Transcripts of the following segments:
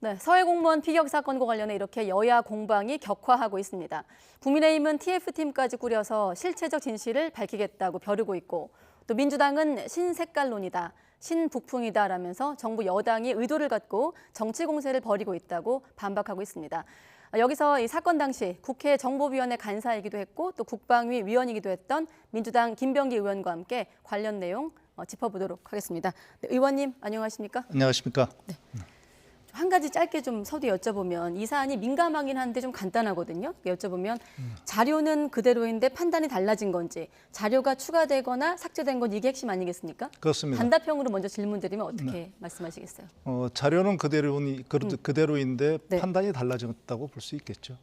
네, 서해 공무원 피격 사건과 관련해 이렇게 여야 공방이 격화하고 있습니다. 국민의힘은 TF팀까지 꾸려서 실체적 진실을 밝히겠다고 벼르고 있고 또 민주당은 신색깔론이다, 신북풍이다라면서 정부 여당이 의도를 갖고 정치 공세를 벌이고 있다고 반박하고 있습니다. 여기서 이 사건 당시 국회 정보위원회 간사이기도 했고 또 국방위 위원이기도 했던 민주당 김병기 의원과 함께 관련 내용 짚어보도록 하겠습니다. 네, 의원님 안녕하십니까? 안녕하십니까? 네. 한 가지 짧게 좀 서두 여쭤보면 이 사안이 민감하긴 한데 좀 간단하거든요. 여쭤보면 자료는 그대로인데 판단이 달라진 건지 자료가 추가되거나 삭제된 건 이게 핵심 아니겠습니까? 그렇습니다. 단답형으로 먼저 질문드리면 어떻게 말씀하시겠어요? 자료는 그대로인데 네. 판단이 달라졌다고 볼 수 있겠죠.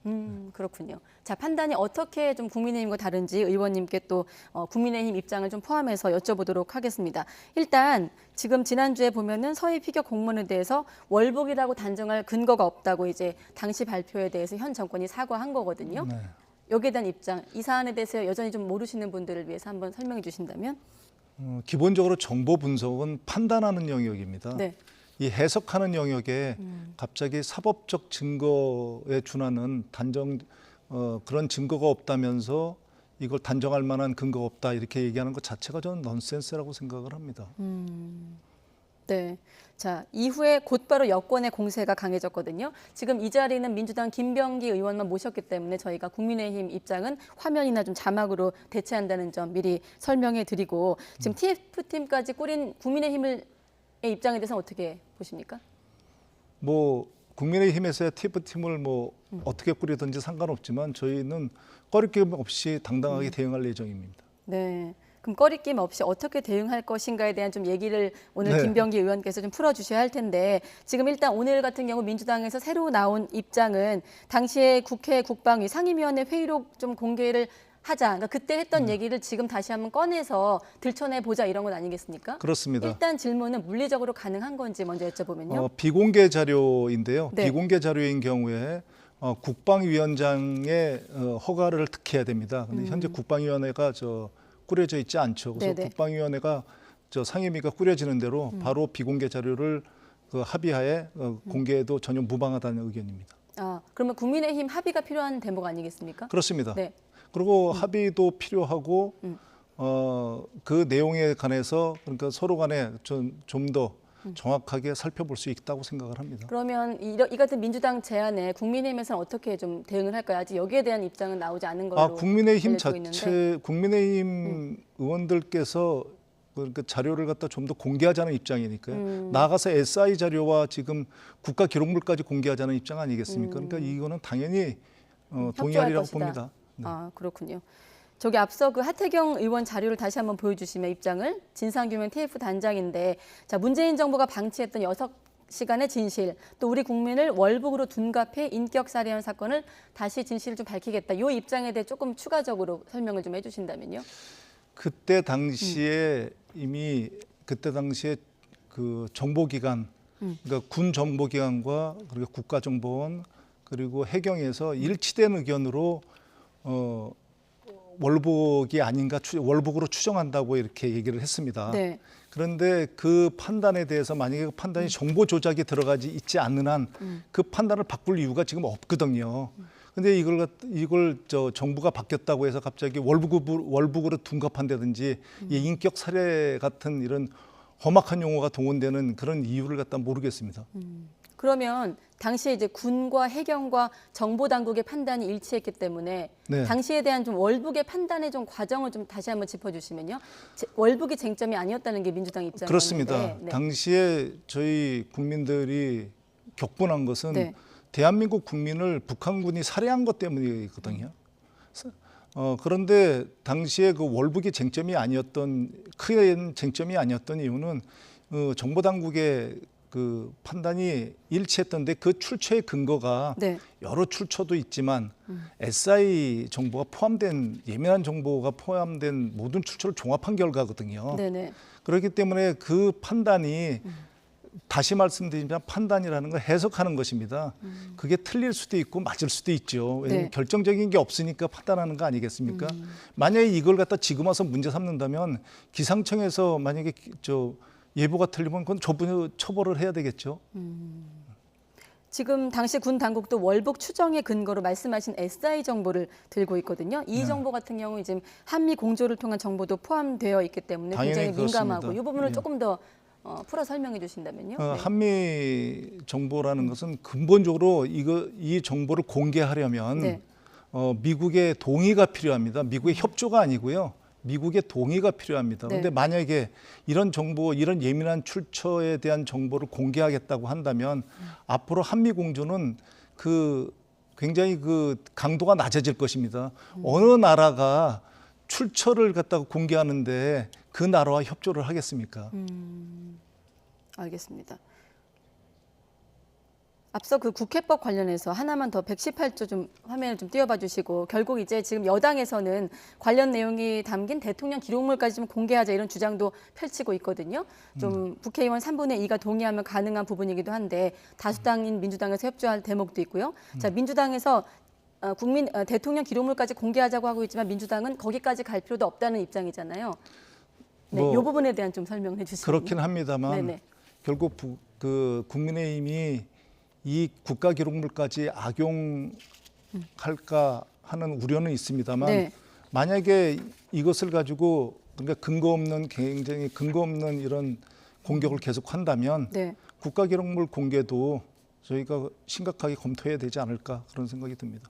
그렇군요. 자, 판단이 어떻게 좀 국민의힘과 다른지 의원님께 또 국민의힘 입장을 좀 포함해서 여쭤보도록 하겠습니다. 일단 지금 지난주에 보면은 서해 피격 공무원에 대해서 월북이라고 단정할 근거가 없다고 이제 당시 발표에 대해서 현 정권이 사과한 거거든요. 네. 여기에 대한 입장, 이 사안에 대해서 여전히 좀 모르시는 분들을 위해서 한번 설명해 주신다면? 기본적으로 정보 분석은 판단하는 영역입니다. 네. 이 해석하는 영역에 갑자기 사법적 증거에 준하는 그런 증거가 없다면서 이걸 단정할 만한 근거가 없다 이렇게 얘기하는 것 자체가 저는 넌센스라고 생각을 합니다. 네. 자, 이후에 곧바로 여권의 공세가 강해졌거든요. 지금 이 자리는 민주당 김병기 의원만 모셨기 때문에 저희가 국민의힘 입장은 화면이나 좀 자막으로 대체한다는 점 미리 설명해 드리고 지금 TF팀까지 꾸린 국민의힘의 입장에 대해서는 어떻게 보십니까? 뭐 국민의힘에서의 TF팀을 뭐 어떻게 꾸리든지 상관없지만 저희는 꺼리낌 없이 당당하게 대응할 예정입니다. 네. 그럼 꺼리낌 없이 어떻게 대응할 것인가에 대한 좀 얘기를 오늘 네. 김병기 의원께서 좀 풀어주셔야 할 텐데 지금 일단 오늘 같은 경우 민주당에서 새로 나온 입장은 당시에 국회 국방위 상임위원회 회의록 좀 공개를 하자. 그러니까 그때 했던 얘기를 지금 다시 한번 꺼내서 들춰내 보자 이런 건 아니겠습니까? 그렇습니다. 일단 질문은 물리적으로 가능한 건지 먼저 여쭤보면요. 비공개 자료인데요. 네. 비공개 자료인 경우에 국방위원장의 허가를 득해야 됩니다. 근데 현재 국방위원회가 꾸려져 있지 않죠. 그래서 네네. 국방위원회가 상임위가 꾸려지는 대로 바로 비공개 자료를 합의하에 공개해도 전혀 무방하다는 의견입니다. 아, 그러면 국민의힘 합의가 필요한 대목 아니겠습니까? 그렇습니다. 네. 그리고 합의도 필요하고 그 내용에 관해서 그러니까 서로 간에 좀 더 정확하게 살펴볼 수 있다고 생각을 합니다. 그러면 이 같은 민주당 제안에 국민의힘에서는 어떻게 좀 대응을 할까요? 아직 여기에 대한 입장은 나오지 않은 걸로 국민의힘 알려지고 있는데. 자체 국민의힘 의원들께서 그 자료를 갖다 좀 더 공개하자는 입장이니까요. 나아가서 SI 자료와 지금 국가기록물까지 공개하자는 입장 아니겠습니까? 그러니까 이거는 당연히 동의하리라고 것이다. 봅니다. 네. 아, 그렇군요. 저기 앞서 그 하태경 의원 자료를 다시 한번 보여주시면 입장을 진상규명 TF 단장인데 자 문재인 정부가 방치했던 6시간의 진실 또 우리 국민을 월북으로 둔갑해 인격 살해한 사건을 다시 진실을 좀 밝히겠다. 이 입장에 대해 조금 추가적으로 설명을 좀 해주신다면요. 그때 당시에 이미 그때 당시에 그 정보기관 그러니까 군 정보기관과 그리고 국가정보원 그리고 해경에서 일치된 의견으로 월북이 아닌가 월북으로 추정한다고 이렇게 얘기를 했습니다. 네. 그런데 그 판단에 대해서 만약에 그 판단이 정보 조작이 들어가지 있지 않는 한 그 판단을 바꿀 이유가 지금 없거든요. 근데 이걸 정부가 바뀌었다고 해서 갑자기 월북으로 둔갑한다든지 이 인격 살해 같은 이런 험악한 용어가 동원되는 그런 이유를 갖다 모르겠습니다. 그러면 당시에 이제 군과 해경과 정보 당국의 판단이 일치했기 때문에 네. 당시에 대한 좀 월북의 판단의 좀 과정을 좀 다시 한번 짚어주시면요. 월북이 쟁점이 아니었다는 게 민주당 입장인데. 그렇습니다. 네. 당시에 저희 국민들이 격분한 것은 네. 대한민국 국민을 북한군이 살해한 것 때문이거든요. 그런데 당시에 그 월북이 쟁점이 아니었던 큰 쟁점이 아니었던 이유는 정보 당국의 그 판단이 일치했던데 그 출처의 근거가 네. 여러 출처도 있지만 SI 정보가 포함된 예민한 정보가 포함된 모든 출처를 종합한 결과거든요. 네네. 그렇기 때문에 그 판단이 다시 말씀드리면 판단이라는 걸 해석하는 것입니다. 그게 틀릴 수도 있고 맞을 수도 있죠. 왜냐하면 네. 결정적인 게 없으니까 판단하는 거 아니겠습니까? 만약에 이걸 갖다 지금 와서 문제 삼는다면 기상청에서 만약에 예보가 틀리면 그건 처벌을 해야 되겠죠. 지금 당시 군 당국도 월북 추정의 근거로 말씀하신 SI 정보를 들고 있거든요. 이 정보 같은 경우 지금 한미 공조를 통한 정보도 포함되어 있기 때문에 굉장히 민감하고 그렇습니다. 이 부분을 예. 조금 더 풀어 설명해 주신다면요. 네. 한미 정보라는 것은 근본적으로 이 정보를 공개하려면 네. 미국의 동의가 필요합니다. 미국의 협조가 아니고요. 미국의 동의가 필요합니다. 그런데 네. 만약에 이런 정보, 이런 예민한 출처에 대한 정보를 공개하겠다고 한다면 앞으로 한미 공조는 굉장히 강도가 낮아질 것입니다. 어느 나라가 출처를 갖다가 공개하는데 그 나라와 협조를 하겠습니까? 알겠습니다. 앞서 그 국회법 관련해서 하나만 더 118조 좀 화면을 좀 띄워봐 주시고 결국 이제 지금 여당에서는 관련 내용이 담긴 대통령 기록물까지 좀 공개하자 이런 주장도 펼치고 있거든요. 좀 국회의원 3분의 2가 동의하면 가능한 부분이기도 한데 다수당인 민주당에서 협조할 대목도 있고요. 자, 민주당에서 대통령 기록물까지 공개하자고 하고 있지만 민주당은 거기까지 갈 필요도 없다는 입장이잖아요. 네, 이 부분에 대한 좀 설명해 주시면. 그렇긴 합니다만 네네. 결국 국민의힘이 이 국가 기록물까지 악용할까 하는 우려는 있습니다만 네. 만약에 이것을 가지고 그러니까 굉장히 근거 없는 이런 공격을 계속한다면 네. 국가 기록물 공개도 저희가 심각하게 검토해야 되지 않을까 그런 생각이 듭니다.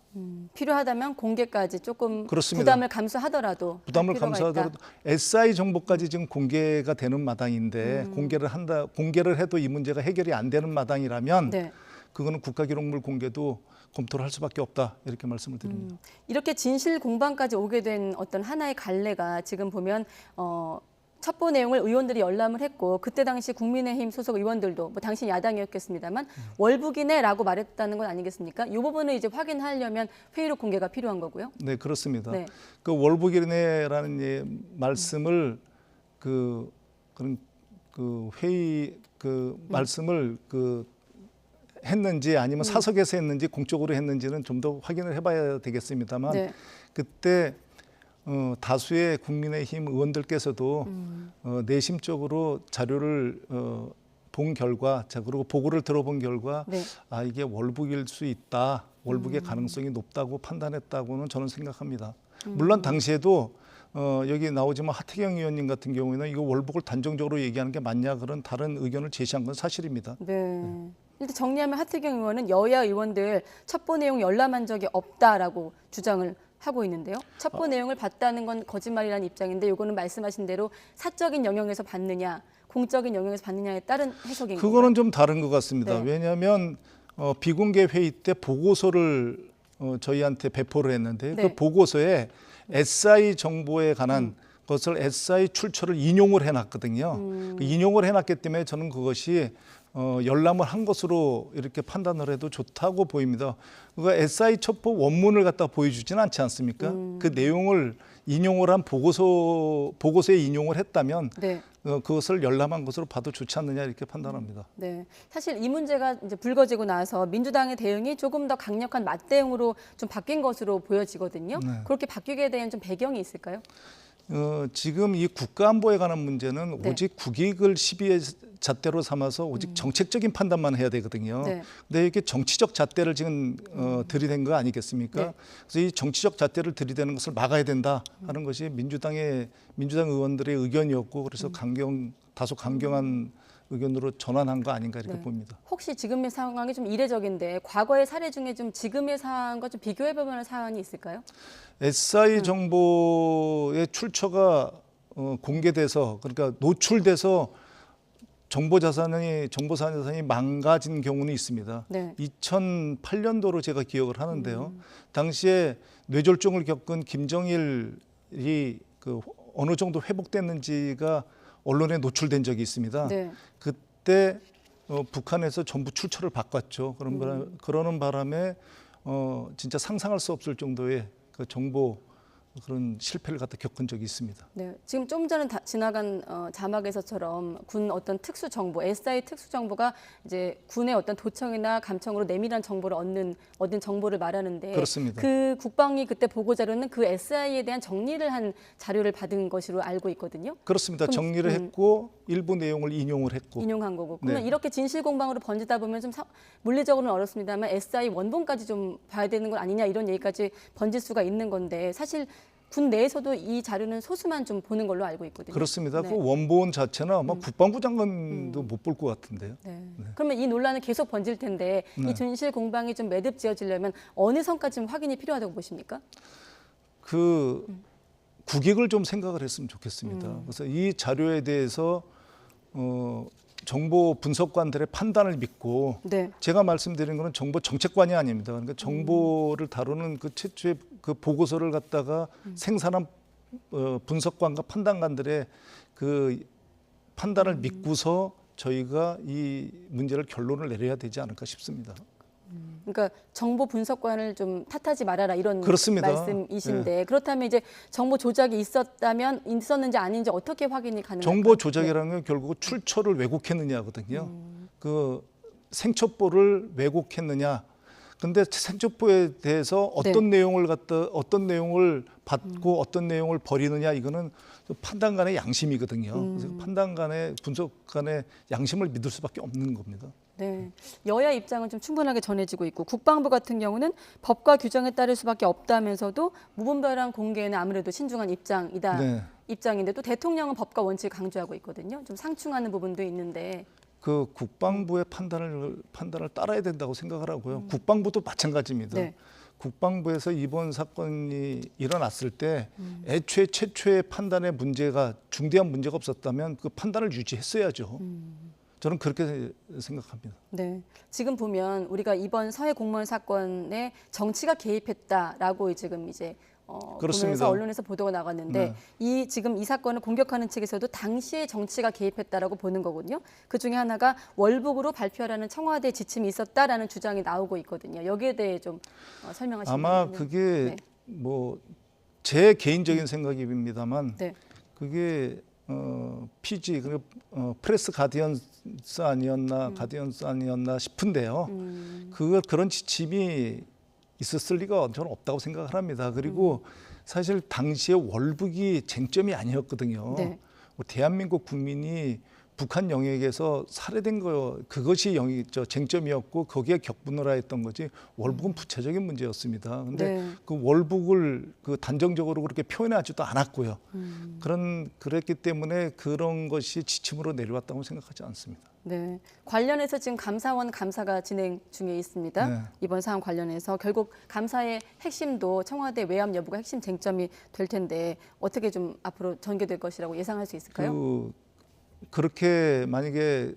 필요하다면 공개까지 조금 그렇습니다. 부담을 감수하더라도 부담을 할 필요가 감수하더라도 있다. SI 정보까지 지금 공개가 되는 마당인데 공개를 해도 이 문제가 해결이 안 되는 마당이라면 네. 그거는 국가 기록물 공개도 검토를 할 수밖에 없다 이렇게 말씀을 드립니다. 이렇게 진실 공방까지 오게 된 어떤 하나의 갈래가 지금 보면 첩보 내용을 의원들이 열람을 했고 그때 당시 국민의힘 소속 의원들도 뭐 당시 야당이었겠습니다만 월북이네라고 말했다는 건 아니겠습니까? 이 부분을 이제 확인하려면 회의록 공개가 필요한 거고요. 네, 그렇습니다. 네. 그 월북이네라는 말씀을 그런 회의 말씀을 했는지 아니면 사석에서 했는지 공적으로 했는지는 좀 더 확인을 해봐야 되겠습니다만 네. 그때 다수의 국민의힘 의원들께서도 내심적으로 자료를 본 결과, 그리고 보고를 들어본 결과, 네. 이게 월북일 수 있다, 월북의 가능성이 높다고 판단했다고는 저는 생각합니다. 물론 당시에도 여기 나오지만 하태경 의원님 같은 경우에는 이거 월북을 단정적으로 얘기하는 게 맞냐 그런 다른 의견을 제시한 건 사실입니다. 네. 일단 정리하면 하태경 의원은 여야 의원들 첩보 내용 열람한 적이 없다라고 주장을 하고 있는데요. 첩보 내용을 봤다는 건 거짓말이라는 입장인데 이거는 말씀하신 대로 사적인 영역에서 봤느냐, 공적인 영역에서 봤느냐에 따른 해석인 거예요. 그거는 좀 다른 것 같습니다. 네. 왜냐하면 비공개 회의 때 보고서를 저희한테 배포를 했는데 네. 그 보고서에 SI 정보에 관한 것을 SI 출처를 인용을 해놨거든요. 그 인용을 해놨기 때문에 저는 그것이 열람을 한 것으로 이렇게 판단을 해도 좋다고 보입니다. 그러니까 SI 첩보 원문을 갖다 보여주지는 않지 않습니까? 그 내용을 인용을 한 보고서에 인용을 했다면 네. 그것을 열람한 것으로 봐도 좋지 않느냐 이렇게 판단합니다. 네, 사실 이 문제가 이제 불거지고 나서 민주당의 대응이 조금 더 강력한 맞대응으로 좀 바뀐 것으로 보여지거든요. 네. 그렇게 바뀌게 된 좀 배경이 있을까요? 지금 이 국가안보에 관한 문제는 네. 오직 국익을 시비의 잣대로 삼아서 오직 정책적인 판단만 해야 되거든요. 네. 근데 이렇게 정치적 잣대를 지금 들이댄 거 아니겠습니까? 네. 그래서 이 정치적 잣대를 들이대는 것을 막아야 된다 하는 것이 민주당 의원들의 의견이었고 그래서 다소 강경한 의견으로 전환한 거 아닌가 이렇게 네. 봅니다. 혹시 지금의 상황이 좀 이례적인데 과거의 사례 중에 좀 지금의 상황과 좀 비교해 볼 만한 사안이 있을까요? SI 정보의 출처가 공개돼서 그러니까 노출돼서 정보 자산이 망가진 경우는 있습니다. 네. 2008년도로 제가 기억을 하는데요. 당시에 뇌졸중을 겪은 김정일이 어느 정도 회복됐는지가 언론에 노출된 적이 있습니다. 네. 그때 북한에서 전부 출처를 바꿨죠. 그러는 바람에 진짜 상상할 수 없을 정도의 그 정보 그런 실패를 갖다 겪은 적이 있습니다. 네, 지금 좀 전에 지나간 자막에서처럼 군 어떤 특수 정보, SI 특수 정보가 이제 군의 어떤 도청이나 감청으로 내밀한 정보를 얻은 정보를 말하는데 그렇습니다. 그 국방이 그때 보고 자료는 그 SI에 대한 정리를 한 자료를 받은 것으로 알고 있거든요. 그렇습니다. 정리를 했고 일부 내용을 인용을 했고. 인용한 거고. 그러면 네. 이렇게 진실 공방으로 번지다 보면 좀 물리적으로는 어렵습니다만 SI 원본까지 좀 봐야 되는 건 아니냐 이런 얘기까지 번질 수가 있는 건데 사실 군 내에서도 이 자료는 소수만 좀 보는 걸로 알고 있거든요. 그렇습니다. 네. 그 원본 자체는 아마 국방부 장관도 못 볼 것 같은데요. 네. 그러면 이 논란은 계속 번질 텐데 네. 이 진실 공방이 좀 매듭지어지려면 어느 선까지 좀 확인이 필요하다고 보십니까? 그 국익을 좀 생각을 했으면 좋겠습니다. 그래서 이 자료에 대해서 정보 분석관들의 판단을 믿고 네. 제가 말씀드린 거는 정보 정책관이 아닙니다. 그러니까 정보를 다루는 그 최초의 그 보고서를 갖다가 생산한 분석관과 판단관들의 그 판단을 믿고서 저희가 이 문제를 결론을 내려야 되지 않을까 싶습니다. 그러니까 정보 분석관을 좀 탓하지 말아라 이런 그렇습니다. 말씀이신데 그렇다면 이제 정보 조작이 있었는지 아닌지 어떻게 확인이 가능할까요? 정보 조작이라는 건 결국 출처를 왜곡했느냐거든요. 그 생첩보를 왜곡했느냐. 근데 생첩보에 대해서 어떤 내용을 받고 어떤 내용을 버리느냐 이거는 판단관의 양심이거든요. 그래서 판단관의 분석관의 양심을 믿을 수밖에 없는 겁니다. 네, 여야 입장은 좀 충분하게 전해지고 있고 국방부 같은 경우는 법과 규정에 따를 수밖에 없다면서도 무분별한 공개에는 아무래도 신중한 입장인데 또 대통령은 법과 원칙을 강조하고 있거든요. 좀 상충하는 부분도 있는데 그 국방부의 판단을 따라야 된다고 생각을 하고요. 국방부도 마찬가지입니다. 네. 국방부에서 이번 사건이 일어났을 때 애초에 최초의 판단의 중대한 문제가 없었다면 그 판단을 유지했어야죠. 저는 그렇게 생각합니다. 네, 지금 보면 우리가 이번 서해 공무원 사건에 정치가 개입했다라고 지금 이제 그렇습니다. 보면서 언론에서 보도가 나갔는데 지금 이 사건을 공격하는 측에서도 당시에 정치가 개입했다라고 보는 거거든요. 그 중에 하나가 월북으로 발표하라는 청와대 지침이 있었다라는 주장이 나오고 있거든요. 여기에 대해 좀 설명하시면 아마 그게 뭐 제 개인적인 생각입니다만 네. 그게 PG 프레스 가디언스 아니었나 싶은데요. 그런 지침이 있었을 리가 저는 없다고 생각을 합니다. 그리고 사실 당시에 월북이 쟁점이 아니었거든요. 네. 대한민국 국민이 북한 영역에서 살해된 그것이 쟁점이었고 거기에 격분을 하였던 거지 월북은 부차적인 문제였습니다. 그런데 그 월북을 단정적으로 그렇게 표현하지도 않았고요. 그랬기 때문에 그런 것이 지침으로 내려왔다고 생각하지 않습니다. 네, 관련해서 지금 감사원 감사가 진행 중에 있습니다. 네. 이번 사안 관련해서 결국 감사의 핵심도 청와대 외압 여부가 핵심 쟁점이 될 텐데 어떻게 좀 앞으로 전개될 것이라고 예상할 수 있을까요? 그렇게 만약에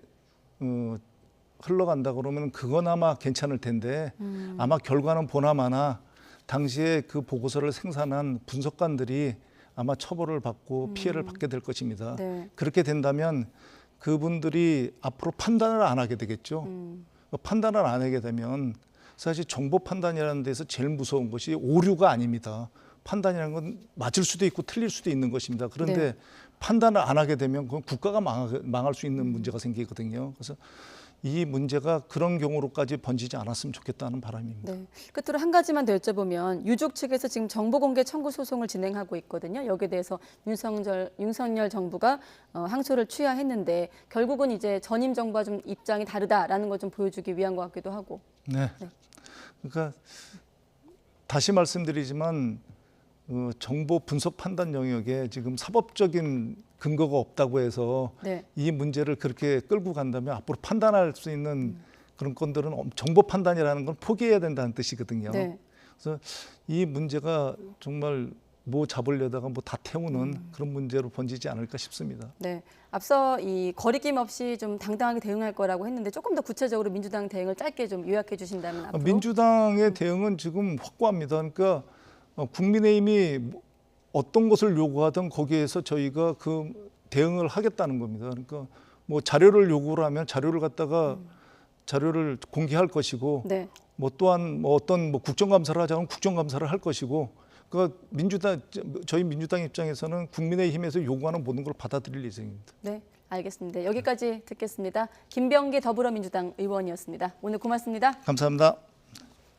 흘러간다 그러면 그거나마 괜찮을 텐데 아마 결과는 보나마나 당시에 그 보고서를 생산한 분석관들이 아마 처벌을 받고 피해를 받게 될 것입니다. 네. 그렇게 된다면 그분들이 앞으로 판단을 안 하게 되겠죠. 판단을 안 하게 되면 사실 정보 판단이라는 데서 제일 무서운 것이 오류가 아닙니다. 판단이라는 건 맞을 수도 있고 틀릴 수도 있는 것입니다. 그런데 판단을 안 하게 되면 그건 국가가 망할 수 있는 문제가 생기거든요. 그래서 이 문제가 그런 경우로까지 번지지 않았으면 좋겠다는 바람입니다. 네. 끝으로 한 가지만 더 여쭤보면 유족 측에서 지금 정보공개 청구 소송을 진행하고 있거든요. 여기에 대해서 윤석열 정부가 항소를 취하했는데 결국은 이제 전임 정부와 좀 입장이 다르다라는 걸 좀 보여주기 위한 것 같기도 하고. 네. 그러니까 다시 말씀드리지만 정보 분석 판단 영역에 지금 사법적인 근거가 없다고 해서 이 문제를 그렇게 끌고 간다면 앞으로 판단할 수 있는 그런 건들은 정보 판단이라는 건 포기해야 된다는 뜻이거든요. 그래서 이 문제가 정말 뭐 잡으려다가 뭐 다 태우는 그런 문제로 번지지 않을까 싶습니다. 네, 앞서 이 거리낌 없이 좀 당당하게 대응할 거라고 했는데 조금 더 구체적으로 민주당 대응을 짧게 좀 요약해 주신다면 앞으로. 민주당의 대응은 지금 확고합니다. 그러니까 국민의힘이 어떤 것을 요구하든 거기에서 저희가 그 대응을 하겠다는 겁니다. 그러니까 뭐 자료를 요구를 하면 자료를 갖다가 자료를 공개할 것이고 뭐 또한 뭐 어떤 뭐 국정감사를 하자면 국정감사를 할 것이고 저희 민주당 입장에서는 국민의힘에서 요구하는 모든 걸 받아들일 예정입니다. 네, 알겠습니다. 여기까지 듣겠습니다. 김병기 더불어민주당 의원이었습니다. 오늘 고맙습니다. 감사합니다.